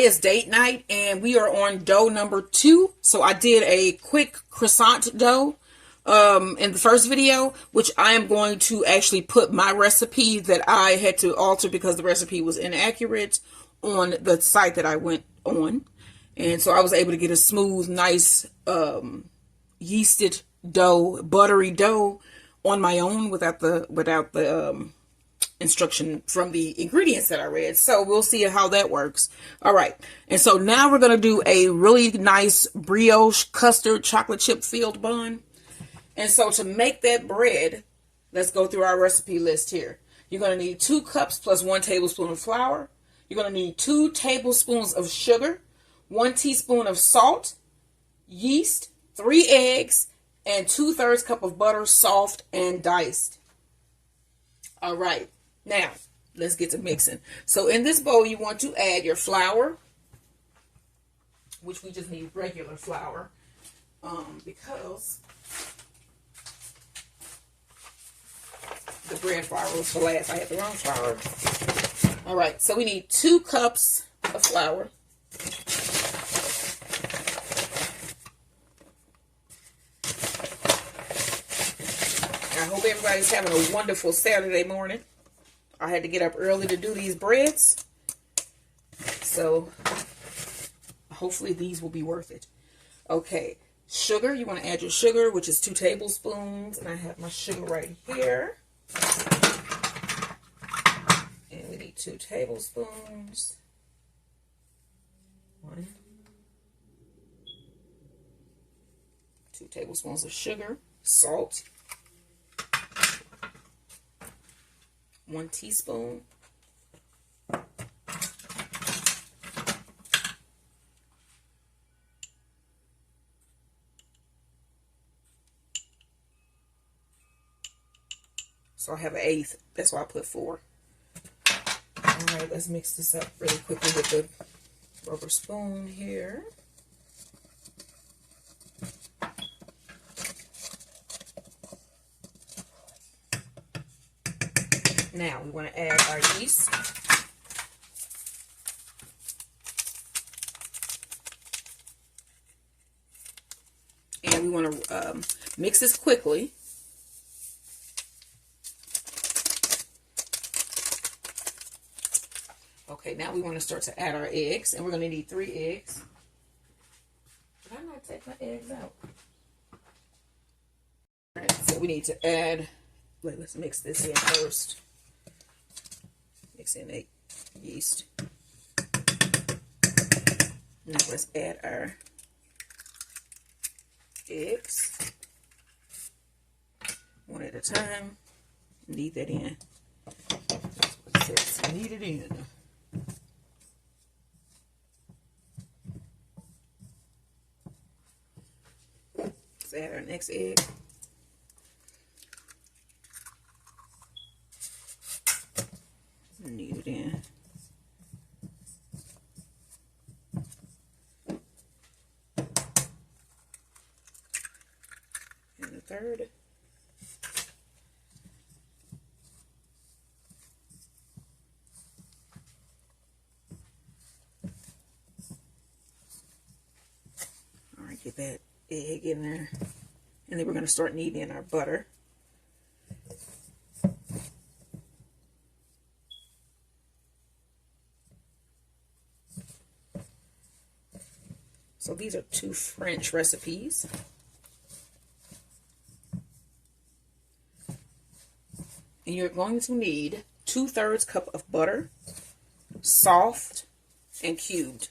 today is date night and we are on dough number 2. So I did a quick croissant dough in the first video, which I am going to actually put my recipe that I had to alter because the recipe was inaccurate on the site that I went on. And so I was able to get a smooth, nice yeasted dough, buttery dough on my own without the instruction from the ingredients that I read. So we'll see how that works. All right. And so now we're going to do a really nice brioche custard chocolate chip filled bun. And so to make that bread, let's go through our recipe list here. You're going to need 2 cups plus 1 tablespoon of flour. You're going to need 2 tablespoons of sugar, 1 teaspoon of salt, yeast, 3 eggs, and 2/3 cup of butter, soft and diced. All right. Now, let's get to mixing. So in this bowl, you want to add your flour, which we just need regular flour, because the bread flour was for last. I had the wrong flour. All right, so we need 2 cups of flour. I hope everybody's having a wonderful Saturday morning. I had to get up early to do these breads, so hopefully these will be worth it. Okay, sugar. You want to add your sugar, which is 2 tablespoons, and I have my sugar right here. And we need 2 tablespoons. 1, 2 tablespoons of sugar, salt, 1 teaspoon. So I have 1/8. That's why I put 4. All right, let's mix this up really quickly with the rubber spoon here. Now we want to add our yeast. And we want to mix this quickly. Okay, now we want to start to add our eggs, and we're going to need 3 eggs. Did I not take my eggs out? All right, so we need to add, let's mix this in first. Mix in the yeast. Now let's add our eggs. 1 at a time. Knead that in. That's what it says. Knead it in. Let's add our next egg. Knead it in. And the third. All right, get that egg in there. And then we're going to start kneading in our butter. So these are 2 French recipes. And you're going to need 2/3 cup of butter, soft and cubed.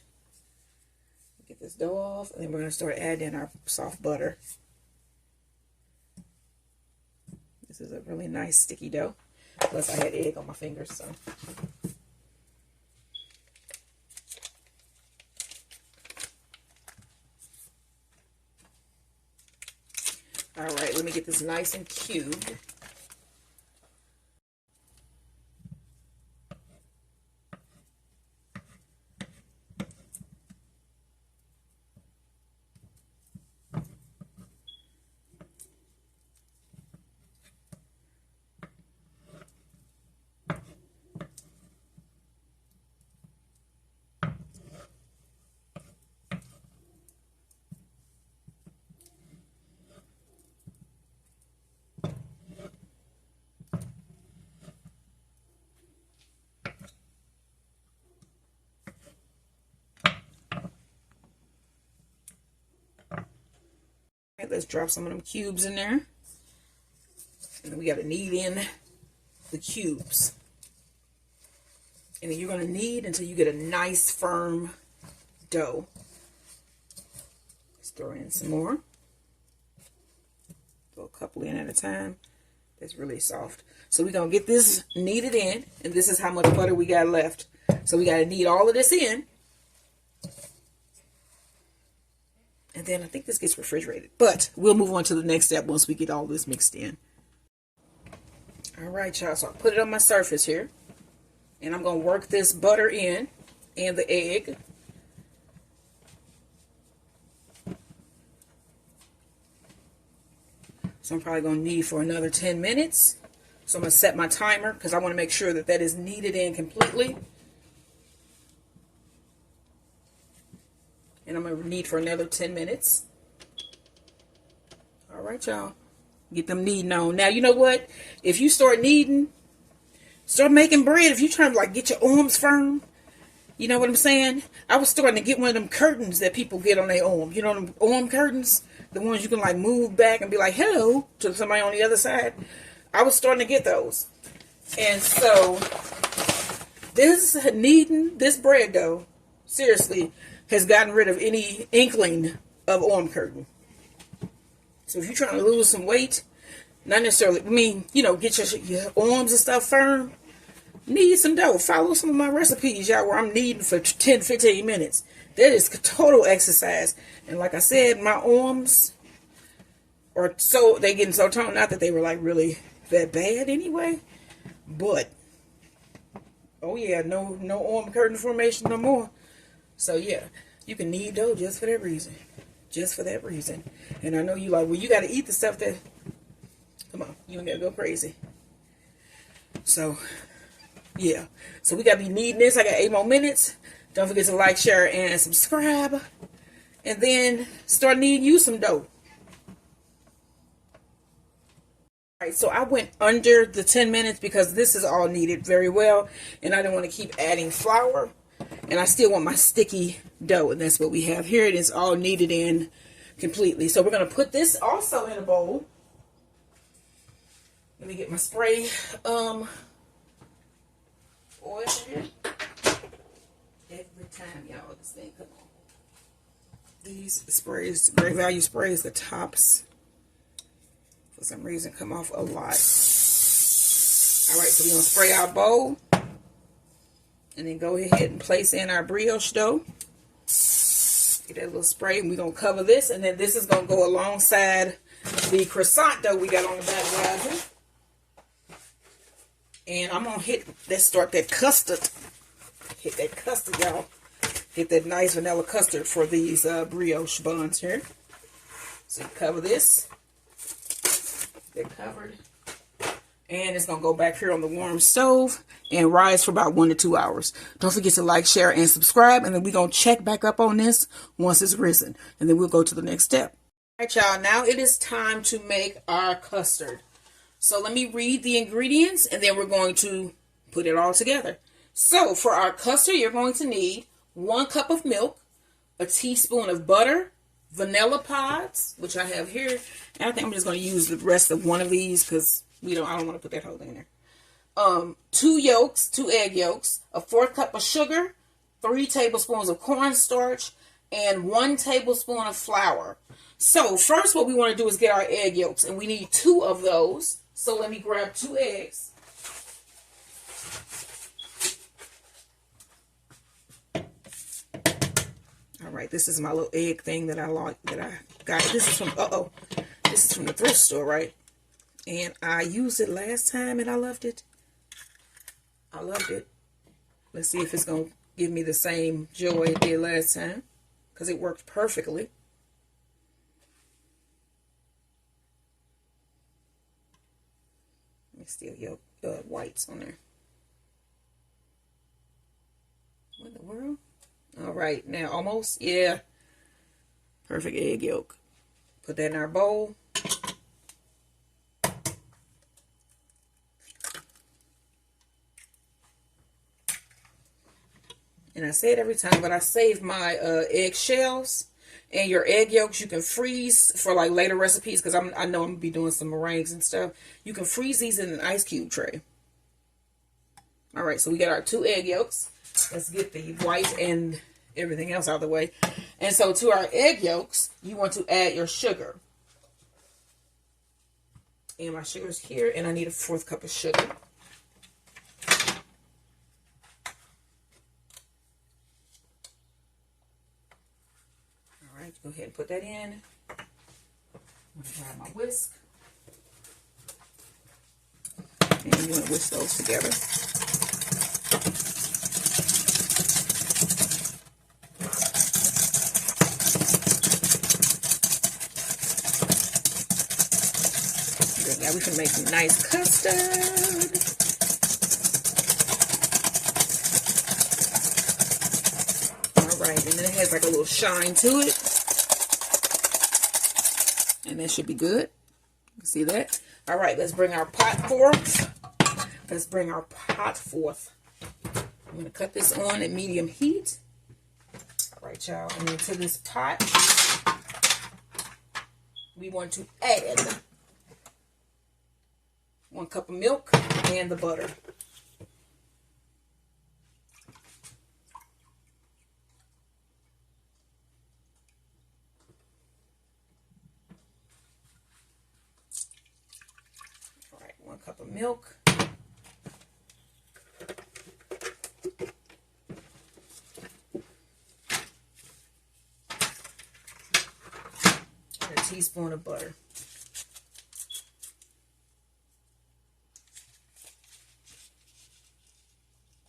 Get this dough off, and then we're going to start adding in our soft butter. This is a really nice sticky dough. Plus I had egg on my fingers, so. All right, let me get this nice and cubed. let's drop some of them cubes in there. And then we got to knead in the cubes. And then you're going to knead until you get a nice firm dough. Let's throw in some more. Throw a couple in at a time. That's really soft. So we're going to get this kneaded in. And this is how much butter we got left. So we got to knead all of this in. And then I think this gets refrigerated. But we'll move on to the next step once we get all this mixed in. Alright, y'all. So I put it on my surface here. And I'm going to work this butter in and the egg. So I'm probably going to knead for another 10 minutes. So I'm going to set my timer because I want to make sure that that is kneaded in completely. And I'm going to knead for another 10 minutes. Alright, y'all. Get them kneading on. Now, you know what? If you start kneading, start making bread. If you're trying to like get your arms firm, you know what I'm saying? I was starting to get one of them curtains that people get on their arm. You know them arm curtains? The ones you can like move back and be like, hello, to somebody on the other side. I was starting to get those. And so, this kneading, this bread dough, seriously, has gotten rid of any inkling of arm curtain. So if you're trying to lose some weight, not necessarily, I mean, you know, get your arms and stuff firm, knead some dough. Follow some of my recipes, y'all, where I'm kneading for 10, 15 minutes. That is total exercise. And like I said, my arms are so, they getting so toned, not that they were like really that bad anyway, but, oh yeah, no arm curtain formation no more. So yeah, you can knead dough just for that reason. Just for that reason. And I know you like, well, you got to eat the stuff that, come on, you ain't got to go crazy. So, yeah. So we got to be kneading this. I got 8 more minutes. Don't forget to like, share, and subscribe. And then start kneading you some dough. Alright, so I went under the 10 minutes because this is all kneaded very well. And I didn't want to keep adding flour. And I still want my sticky dough. And that's what we have here. It is all kneaded in completely. So we're going to put this also in a bowl. Let me get my spray oil here. Every time, y'all, this thing come on. These sprays, Great Value sprays, the tops, for some reason, come off a lot. Alright, so we're going to spray our bowl. And then go ahead and place in our brioche dough. Get that little spray, and we're going to cover this. And then this is going to go alongside the croissant dough we got on the back rising. And I'm going to hit, let's start that custard. Hit that custard, y'all. Hit that nice vanilla custard for these brioche buns here. So cover this. They're covered. And it's going to go back here on the warm stove and rise for about 1 to 2 hours. Don't forget to like, share, and subscribe. And then we're going to check back up on this once it's risen. And then we'll go to the next step. All right, y'all. Now it is time to make our custard. So let me read the ingredients, and then we're going to put it all together. So for our custard, you're going to need 1 cup of milk, a teaspoon of butter, vanilla pods, which I have here. And I think I'm just going to use the rest of one of these because I don't want to put that whole thing in there. 2 egg yolks, a 4th cup of sugar, 3 tablespoons of cornstarch, and 1 tablespoon of flour. So first what we want to do is get our egg yolks, and we need 2 of those. So let me grab 2 eggs. All right, this is my little egg thing that I like, that I got. This is from, this is from the thrift store, right? And I used it last time and I loved it. I loved it. Let's see if it's going to give me the same joy it did last time, because it worked perfectly. Let me still yolk whites on there. What in the world? All right, now almost, yeah. Perfect egg yolk. Put that in our bowl. And I say it every time, but I save my egg shells And your egg yolks, you can freeze for like later recipes, because I know I'm going to be doing some meringues and stuff. You can freeze these in an ice cube tray. All right, so we got our 2 egg yolks. Let's get the white and everything else out of the way. And so to our egg yolks, you want to add your sugar. And my sugar's here, and I need a 1/4 cup of sugar. All right, go ahead and put that in. I'm going to grab my whisk. And you want to whisk those together. Good, now we can make some nice custard. Alright, and then it has like a little shine to it. And that should be good. You can see that. Alright, let's bring our pot forth. Let's bring our pot forth. I'm going to cut this on at medium heat. Alright, y'all. And then to this pot, we want to add 1 cup of milk and the butter. Alright, 1 cup of milk. And a teaspoon of butter.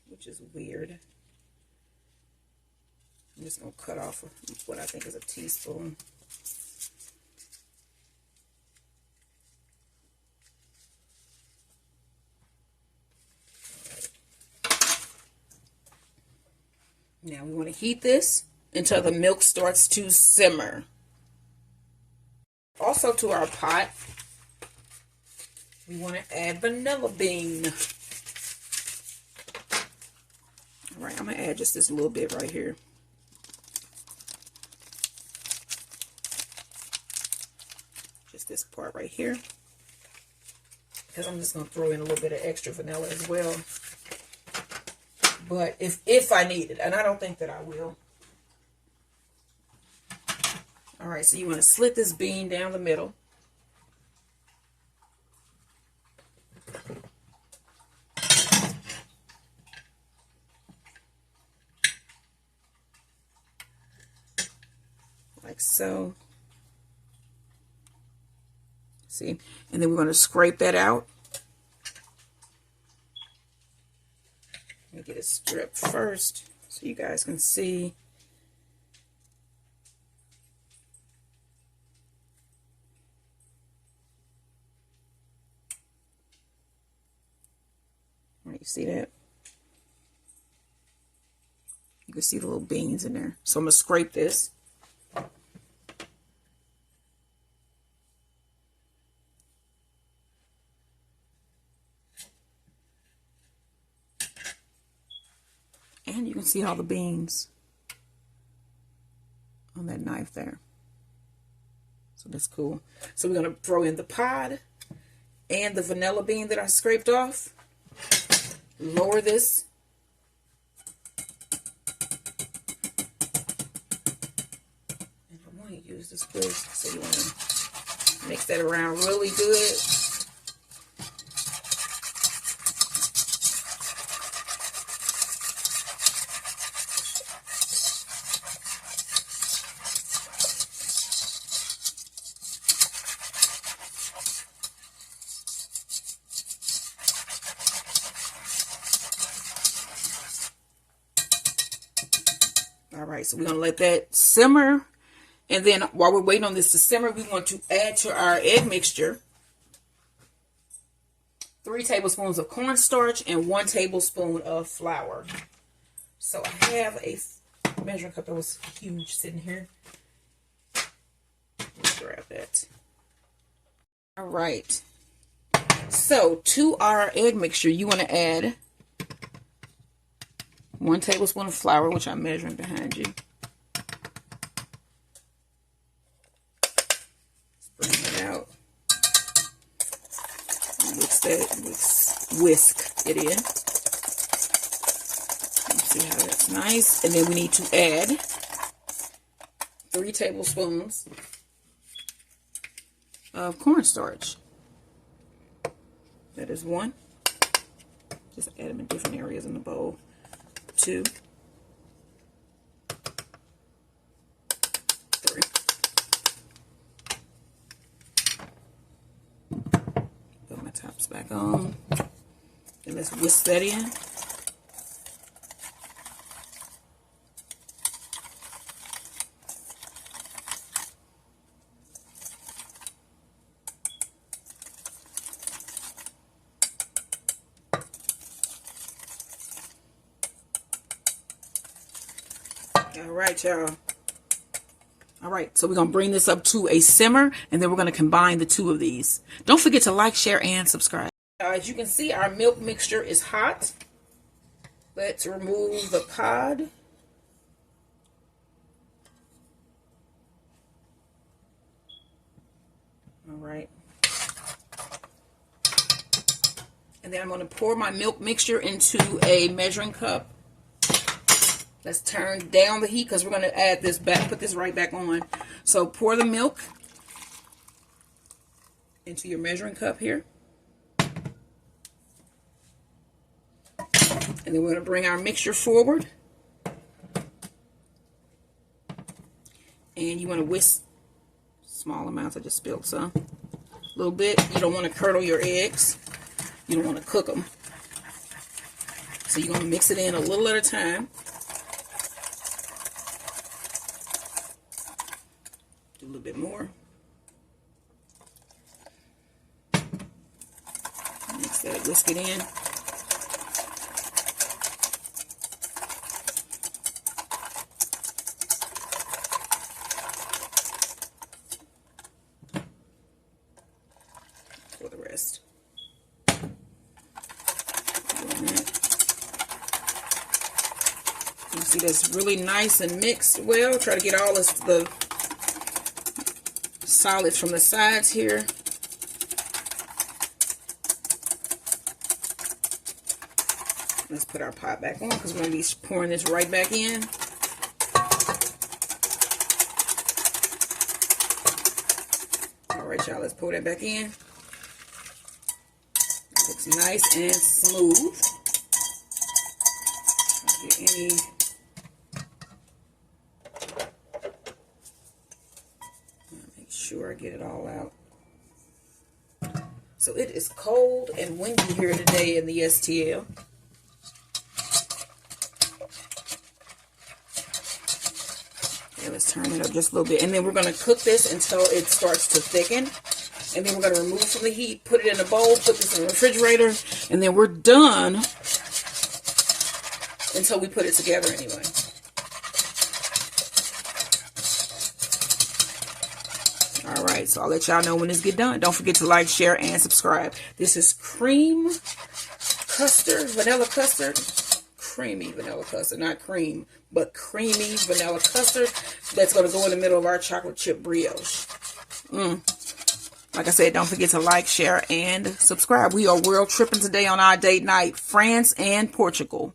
Which is weird. I'm just going to cut off what I think is a teaspoon. Right. Now we want to heat this until the milk starts to simmer. Also to our pot, we want to add vanilla bean. Alright, I'm going to add just this little bit right here. Just this part right here. Because I'm just going to throw in a little bit of extra vanilla as well. But if I need it, and I don't think that I will. Alright, so you want to slit this bean down the middle. Like so. See? And then we're going to scrape that out. Let me get it stripped first so you guys can see. All right, you see that? You can see the little beans in there. So I'm going to scrape this. And you can see all the beans on that knife there. So that's cool. So we're going to throw in the pod and the vanilla bean that I scraped off. Lower this. And I want to use this whisk, so you want to mix that around really good. Alright, so we're going to let that simmer. And then while we're waiting on this to simmer, we want to add to our egg mixture 3 tablespoons of cornstarch and 1 tablespoon of flour. So I have a measuring cup that was huge sitting here. Let's grab that. Alright. So to our egg mixture, you want to add 1 tablespoon of flour, which I'm measuring behind you. ahead and whisk it in. See how that's nice. And then we need to add 3 tablespoons of cornstarch. That is 1. Just add them in different areas in the bowl. 2. 3. Put my tops back on. And let's whisk that in. Alright, y'all. Alright, so we're going to bring this up to a simmer, and then we're going to combine the 2 of these. Don't forget to like, share, and subscribe. As you can see, our milk mixture is hot. Let's remove the cod. Alright. And then I'm going to pour my milk mixture into a measuring cup. Let's turn down the heat because we're going to add this back, put this right back on. So pour the milk into your measuring cup here. And then we're going to bring our mixture forward. And you want to whisk small amounts. I just spilled some. A little bit. You don't want to curdle your eggs. You don't want to cook them. So you're going to mix it in a little at a time. Do a little bit more. Mix that, whisk it in. For the rest. You see that's really nice and mixed well. Try to get all the solids from the sides here. Let's put our pot back on because we're going to be pouring this right back in. Alright, y'all, let's pour that back in. Looks nice and smooth. Don't get any sure I get it all out. So it is cold and windy here today in the STL. Okay, let's turn it up just a little bit. And then we're going to cook this until it starts to thicken. And then we're going to remove from the heat, put it in a bowl, put this in the refrigerator, and then we're done until we put it together anyway. Alright, so I'll let y'all know when this get done. Don't forget to like, share, and subscribe. This is cream custard, vanilla custard. Creamy vanilla custard, not cream, but creamy vanilla custard. That's going to go in the middle of our chocolate chip brioche. Like I said, don't forget to like, share, and subscribe. We are world tripping today on our date night, France and Portugal.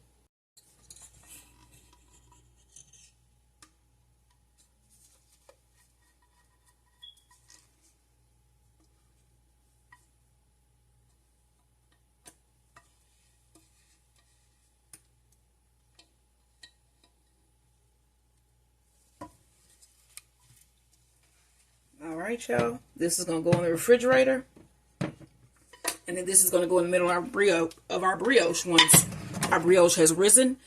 Alright, y'all. This is going to go in the refrigerator. And then this is going to go in the middle of our brioche once our brioche has risen.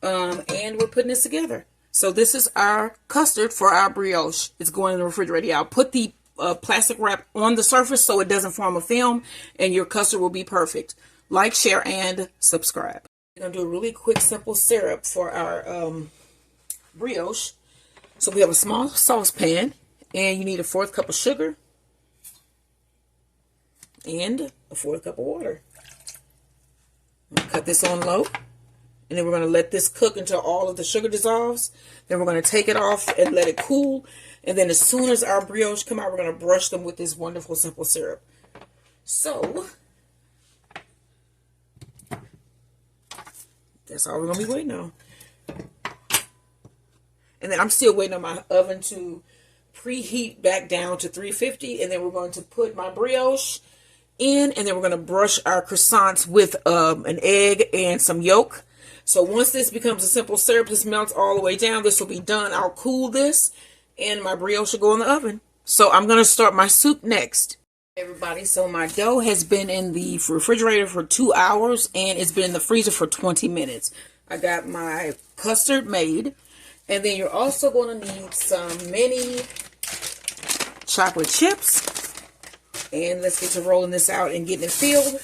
And we're putting this together. So this is our custard for our brioche. It's going in the refrigerator. I'll put the plastic wrap on the surface so it doesn't form a film. And your custard will be perfect. Like, share, and subscribe. We're going to do a really quick, simple syrup for our brioche. So we have a small saucepan. And you need a 1/4 cup of sugar and a 1/4 cup of water. Cut this on low. And then we're going to let this cook until all of the sugar dissolves. Then we're going to take it off and let it cool. And then as soon as our brioche come out, we're going to brush them with this wonderful simple syrup. So That's all we're gonna be waiting on. And then I'm still waiting on my oven to preheat back down to 350, and then we're going to put my brioche in, and then we're going to brush our croissants with an egg and some yolk. So once this becomes a simple syrup, this melts all the way down, this will be done. I'll cool this, and my brioche will go in the oven. So I'm going to start my soup next. Hey everybody, so my dough has been in the refrigerator for 2 hours, and it's been in the freezer for 20 minutes. I got my custard made. And then you're also going to need some mini chocolate chips. And let's get to rolling this out and getting it filled.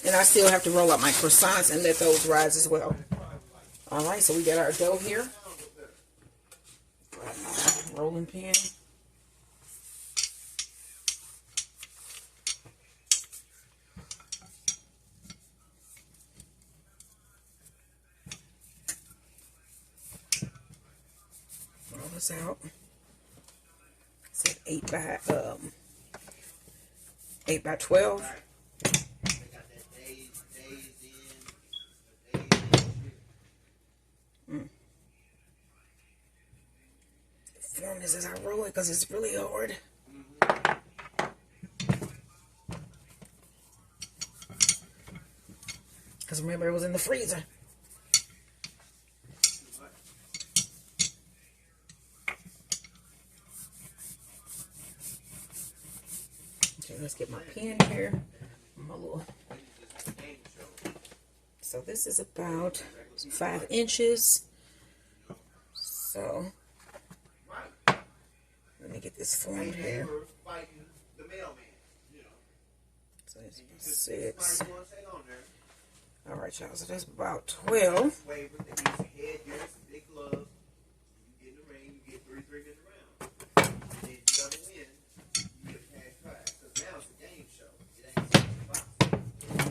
And I still have to roll out my croissants and let those rise as well. Alright, so we got our dough here. Rolling pin. Roll this out. It's at 8 by 12. Form this as I roll it because it's really hard. Because remember, it was in the freezer. Okay, let's get my pen here. My little. So this is about 5 inches. So let me get this formed here. So it's 6. All right, y'all. So that's about 12.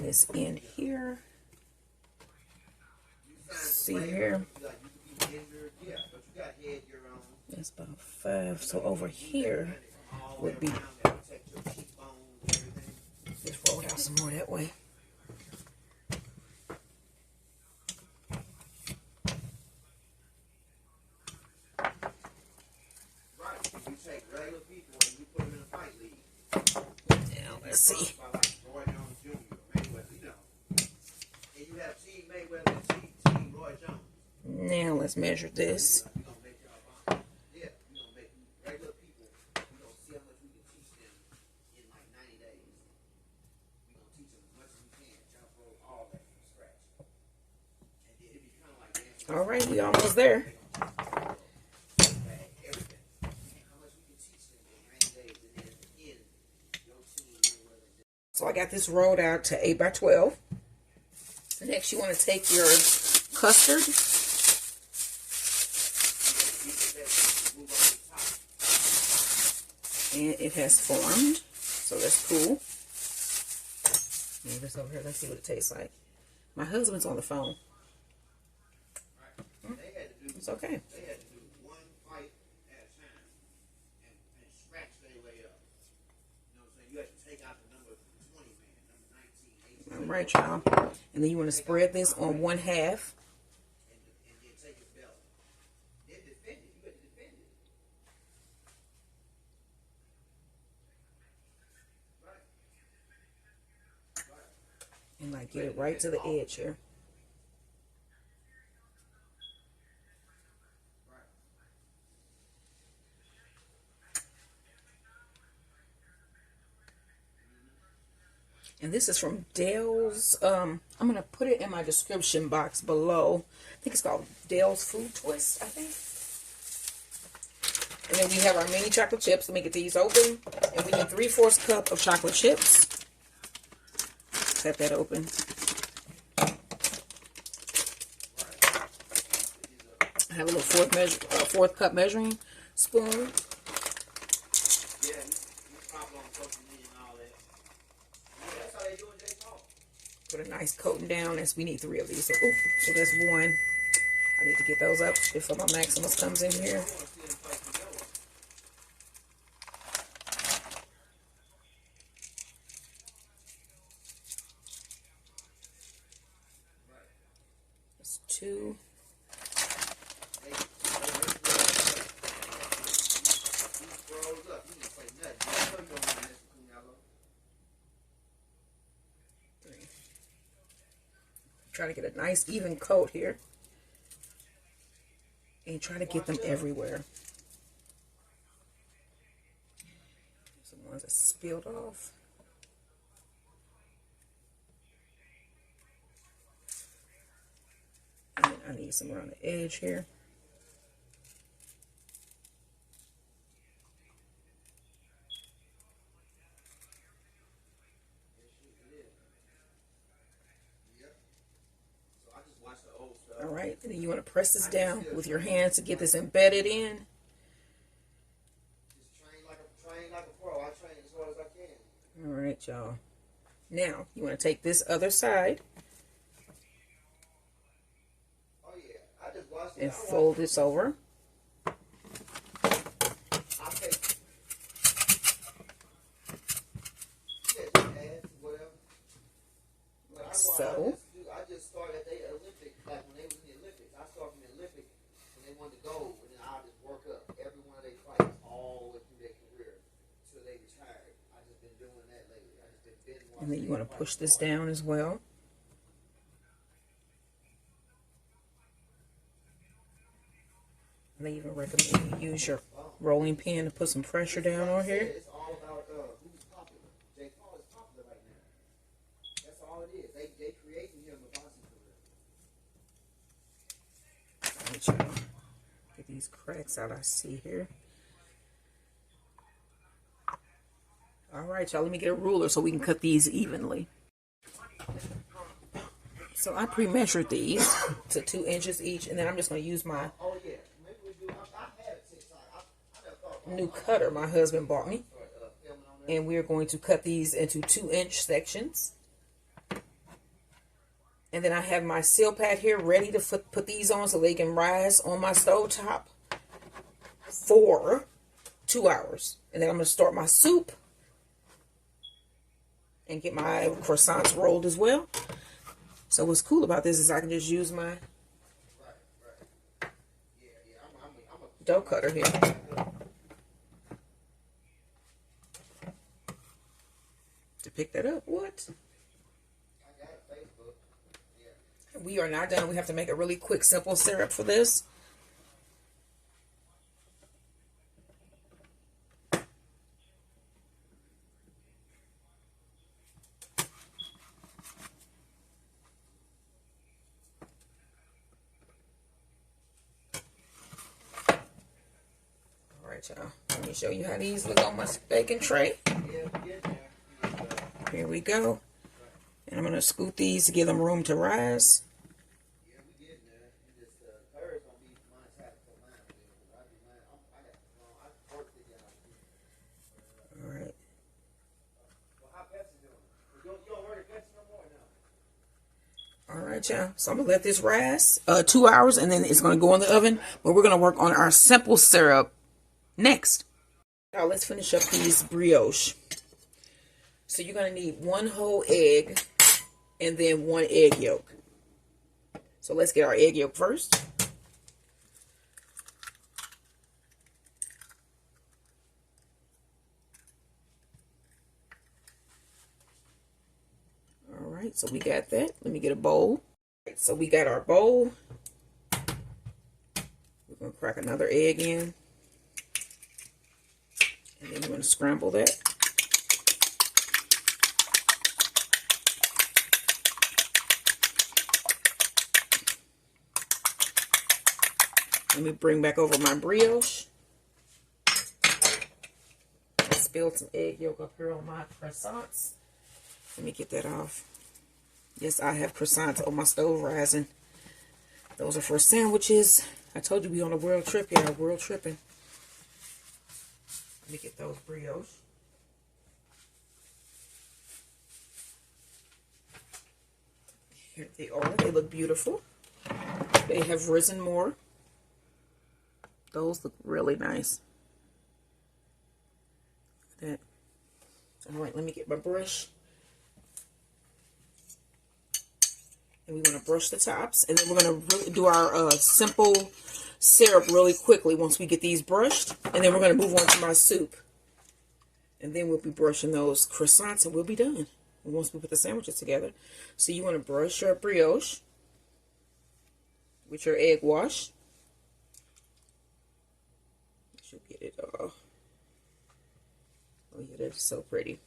This in here. See here. That's about 5. So over here would be. Just roll it out some more that way. Now let's see. Now let's measure this. All right, we almost there. So I got this rolled out to 8 by 12. Next, you want to take your custard. And it has formed. So that's cool. Move this over here. Let's see what it tastes like. My husband's on the phone. It's okay. All right, y'all. And then you want to spread this on 1/2. And like get it right to the edge here. And this is from Dale's. I'm going to put it in my description box below. I think it's called Dale's Food Twist, I think. And then we have our mini chocolate chips. Let me get these open. And we need 3/4 cup of chocolate chips. Cut that open. I have a little 4th cup measuring spoon. Put a nice coating down as we need 3 of these. So, so that's 1. I need to get those up before my Maximus comes in here. 2. Try to get a nice even coat here. And try to get them everywhere. Some ones that spilled off. And then I need some around the edge here. All right, and then you want to press this down with your hands to get this embedded in. All right, y'all. Now, you want to take this other side and fold this over. So. And then you want to push this down as well. And they even recommend you use your rolling pin to put some pressure down on here. Get these cracks out I see here. All right, y'all, let me get a ruler so we can cut these evenly. So I pre-measured these to 2 inches each, and then I'm just going to use my new cutter my husband bought me. And we're going to cut these into 2-inch sections. And then I have my seal pad here ready to put these on so they can rise on my stove top for 2 hours. And then I'm going to start my soup and get my croissants rolled as well. So what's cool about this is I can just use my dough cutter here. To pick that up. What? We are not done. We have to make a really quick, simple syrup for this. Y'all. Let me show you how these look on my baking tray. Here we go. And I'm going to scoot these to give them room to rise. All right. All right, y'all. So I'm going to let this rise 2 hours, and then it's going to go in the oven. But we're going to work on our simple syrup next. Now let's finish up these brioche. So you're going to need 1 whole egg and then 1 egg yolk. So let's get our egg yolk first. All right, so we got that. Let me get a bowl. Right, so we got our bowl. We're going to crack another egg in. And then we're going to scramble that. Let me bring back over my brioche. I spilled some egg yolk up here on my croissants. Let me get that off. Yes, I have croissants on my stove rising. Those are for sandwiches. I told you we on a world trip. Yeah, world tripping. Let me get those brioche. Here they are. They look beautiful. They have risen more. Those look really nice. Look at that. All right, let me get my brush. And we're going to brush the tops. And then we're going to do our simple syrup really quickly once we get these brushed. And then we're going to move on to my soup. And then we'll be brushing those croissants and we'll be done. And once we put the sandwiches together. So you want to brush your brioche with your egg wash. Should get it all. Oh yeah, that's so pretty.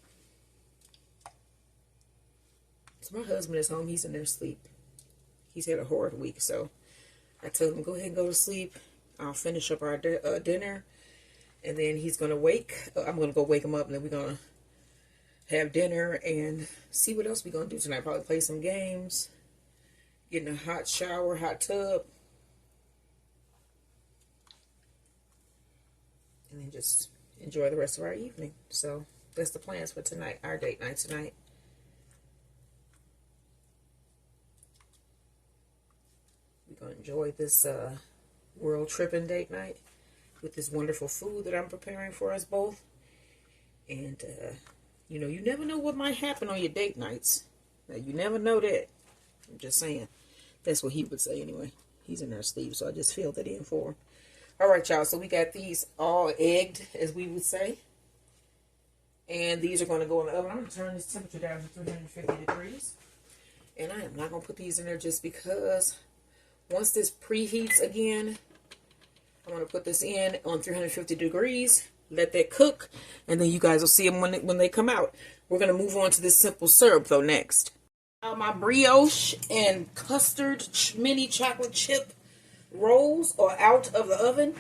So my husband is home. He's in there asleep. He's had a hard week, so I told him go ahead and go to sleep. I'll finish up our dinner, and then he's gonna wake. I'm gonna go wake him up, and then we're gonna have dinner and see what else we're gonna do tonight. Probably play some games, get in a hot shower, hot tub, and then just enjoy the rest of our evening. So that's the plans for tonight, our date night tonight. We're going to enjoy this world tripping date night with this wonderful food that I'm preparing for us both. And, you know, you never know what might happen on your date nights. Now, you never know that. I'm just saying. That's what he would say anyway. He's in there asleep, so I just filled that in for him. All right, y'all. So we got these all egged, as we would say. And these are going to go in the oven. I'm going to turn this temperature down to 350 degrees. And I am not going to put these in there just because once this preheats again, I'm going to put this in on 350 degrees. Let that cook. And then you guys will see them when they come out. We're going to move on to this simple syrup, though, next. My brioche and custard mini chocolate chip rolls are out of the oven.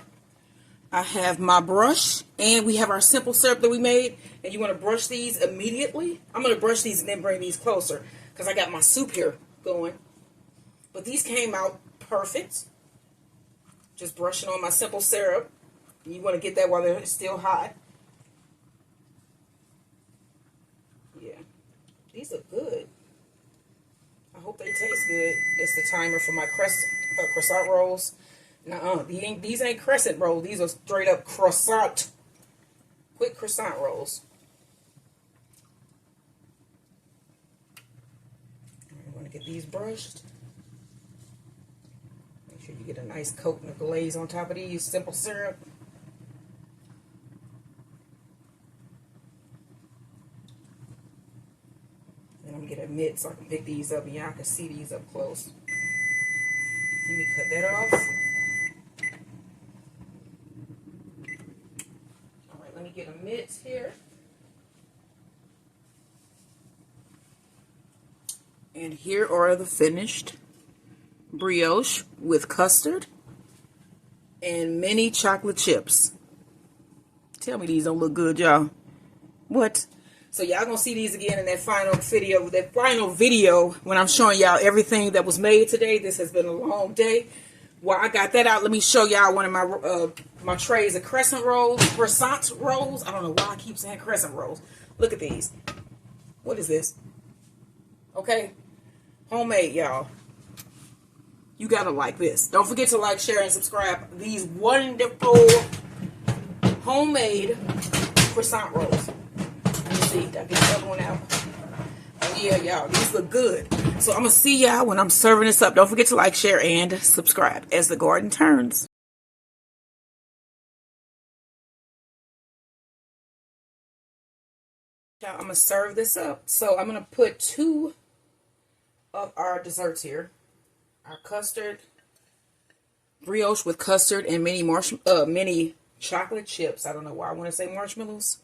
I have my brush, and we have our simple syrup that we made. And you want to brush these immediately. I'm going to brush these and then bring these closer because I got my soup here going. But these came out perfect. Just brushing on my simple syrup. You want to get that while they're still hot. Yeah, these are good. I hope they taste good. It's the timer for my croissant rolls. Nuh-uh, these ain't crescent rolls. These are straight up croissant. Quick croissant rolls. I want to get these brushed. Make sure you get a nice coating of glaze on top of these simple syrup. And I'm going to get a mitt so I can pick these up and y'all can see these up close. Let me cut that off. Alright, let me get a mitt here. And here are the finished brioche with custard and mini chocolate chips. Tell me these don't look good, y'all. What? So y'all gonna see these again in that final video when I'm showing y'all everything that was made today. This has been a long day. While I got that out, let me show y'all one of my my trays of croissant rolls. I don't know why I keep saying crescent rolls. Look at these. What is this? Okay, homemade, y'all. You gotta like this. Don't forget to like, share, and subscribe. These wonderful homemade croissant rolls. I get the other one out. Oh yeah, y'all, these look good. So I'm gonna see y'all when I'm serving this up. Don't forget to like, share, and subscribe as the garden turns. Y'all, I'm gonna serve this up. So I'm gonna put 2 of our desserts here. Our custard brioche with custard and mini chocolate chips. I don't know why I want to say marshmallows.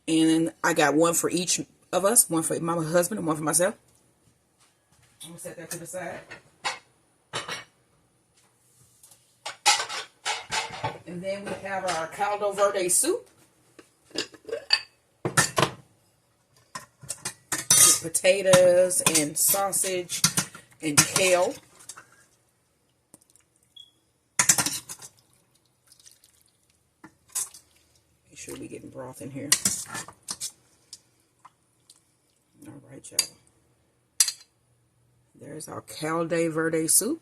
And I got one for each of us. One for my husband and one for myself. I'm going to set that to the side. And then we have our Caldo Verde Soup. With potatoes and sausage and kale. Make sure we're getting broth in here. All right, y'all. There's our Caldo Verde Soup.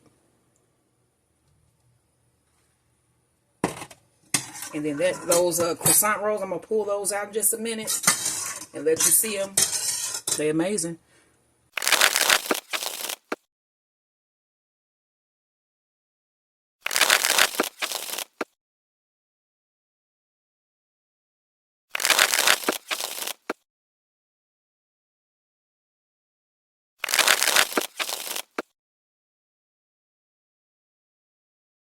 And then those croissant rolls, I'm going to pull those out in just a minute and let you see them. They're amazing.